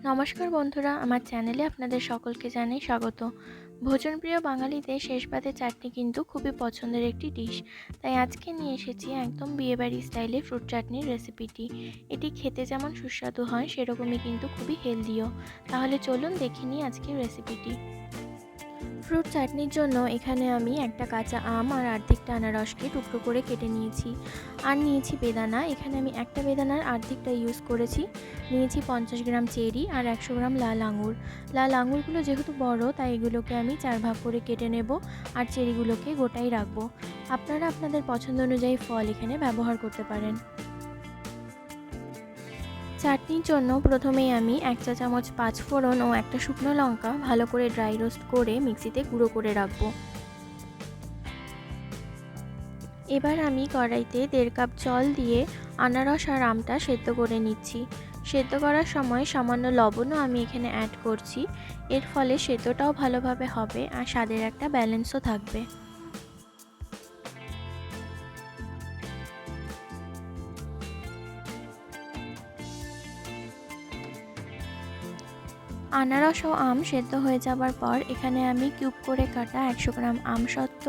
নমস্কার বন্ধুরা, আমার চ্যানেলে আপনাদের সকলকে জানাই স্বাগত। ভোজনপ্রিয় বাঙালিদের শেষ পাতে চাটনি কিন্তু খুবই পছন্দের একটি ডিশ। তাই আজকে নিয়ে এসেছি একদম বিয়েবাড়ি স্টাইলে ফ্রুট চাটনির রেসিপিটি। এটি খেতে যেমন সুস্বাদু হয় সেরকমই কিন্তু খুবই হেলদিও। তাহলে চলুন দেখে নিই আজকের রেসিপিটি। ফ্রুট চাটনির জন্য এখানে আমি একটা কাঁচা আম আর অর্ধেকটা আনারসকে টুকরো করে কেটে নিয়েছি। আর নিয়েছি বেদানা, এখানে আমি একটা বেদানার অর্ধেকটা ইউজ করেছি। নিয়েছি 50 গ্রাম চেরি আর 100 গ্রাম লাল আঙুর। লাল আঙুরগুলো যেহেতু বড় তাই এগুলোকে আমি 4 ভাগ করে কেটে নেব আর চেরিগুলোকে গোটাই রাখবো। আপনারা আপনাদের পছন্দ অনুযায়ী ফল এখানে ব্যবহার করতে পারেন। চাটনির জন্য প্রথমেই আমি 1 চা চামচ পাঁচফোড়ন ও একটা শুকনো লঙ্কা ভালো করে ড্রাই রোস্ট করে মিক্সিতে গুঁড়ো করে রাখবো। এবার আমি কড়াইতে 1.5 কাপ জল দিয়ে আনারস আর আমটা সেদ্ধ করে নিচ্ছি। সেদ্ধ করার সময় সামান্য লবণও আমি এখানে অ্যাড করছি। এর ফলে সেদ্ধটাও ভালোভাবে হবে আর স্বাদের একটা ব্যালেন্সও থাকবে। আনারস ও আম সেদ্ধ হয়ে যাবার পর এখানে আমি কিউব করে কাটা 100 গ্রাম আমসত্ত্ব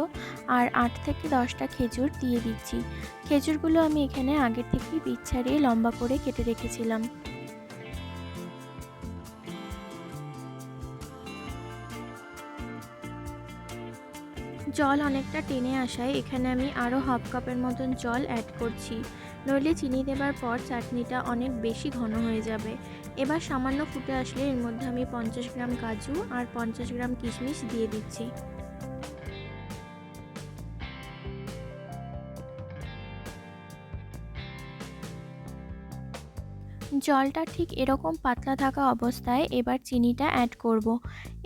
আর 8 থেকে 10টা খেজুর দিয়ে দিচ্ছি। খেজুরগুলো আমি এখানে আগের থেকেই বীজ ছাড়িয়ে লম্বা করে কেটে রেখেছিলাম। জল অনেকটা টেনে আসায় এখানে আমি আরও হাফ কাপের মতন জল অ্যাড করছি, নইলে চিনি দেবার পর চাটনিটা অনেক বেশি ঘন হয়ে যাবে। এবার সামান্য ফুটে আসলে এর মধ্যে আমি 50 গ্রাম কাজু আর 50 গ্রাম কিশমিশ দিয়ে দিচ্ছি। জলটা ঠিক এরকম পাতলা থাকা অবস্থায় এবার চিনিটা অ্যাড করব।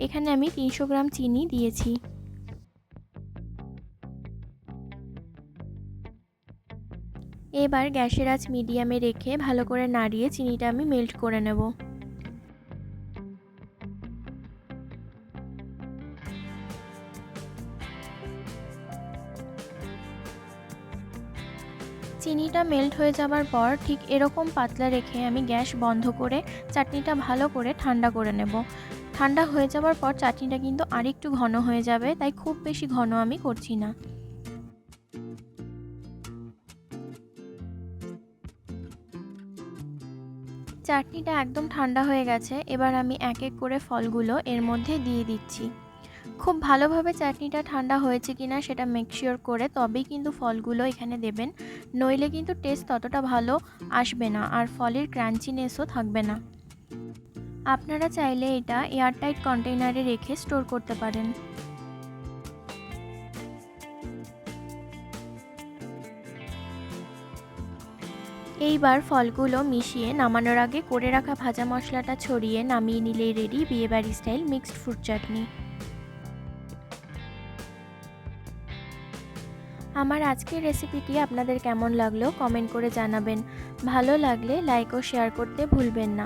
এখানে আমি 300 গ্রাম চিনি দিয়েছি। এবার গ্যাসের আঁচ মিডিয়ামে রেখে ভালো করে নাড়িয়ে চিনিটা আমি মেল্ট করে নেব। চিনিটা মেল্ট হয়ে যাবার পর ঠিক এরকম পাতলা রেখে আমি গ্যাস বন্ধ করে চাটনিটা ভালো করে ঠান্ডা করে নেব। ঠান্ডা হয়ে যাবার পর চাটনিটা কিন্তু আরেকটু ঘন হয়ে যাবে, তাই খুব বেশি ঘন আমি করছি না। চাটনিটা একদম ঠান্ডা হয়ে গেছে। এবার আমি এক এক করে ফলগুলো এর মধ্যে দিয়ে দিচ্ছি। খুব ভালোভাবে চাটনিটা ঠান্ডা হয়েছে কিনা সেটা মেক শিওর করে তবেই কিন্তু ফলগুলো এখানে দেবেন, নইলে কিন্তু টেস্ট ততটা ভালো আসবে না আর ফলের ক্রাঞ্চিনেসও থাকবে না। আপনারা চাইলে এটা এয়ারটাইট কন্টেইনারে রেখে স্টোর করতে পারেন। এইবার ফলগুলো মিশিয়ে নামানোর আগে করে রাখা ভাজা মশলাটা ছড়িয়ে নামিয়ে নিলেই রেডি বিয়েবাড়ি স্টাইল মিক্সড ফ্রুট চাটনি। আমার আজকের রেসিপিটি আপনাদের কেমন লাগলো কমেন্ট করে জানাবেন। ভালো লাগলে লাইক ও শেয়ার করতে ভুলবেন না।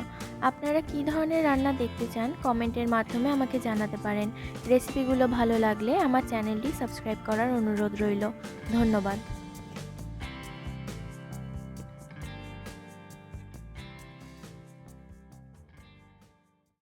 আপনারা কী ধরনের রান্না দেখতে চান কমেন্টের মাধ্যমে আমাকে জানাতে পারেন। রেসিপিগুলো ভালো লাগলে আমার চ্যানেলটি সাবস্ক্রাইব করার অনুরোধ রইল। ধন্যবাদ।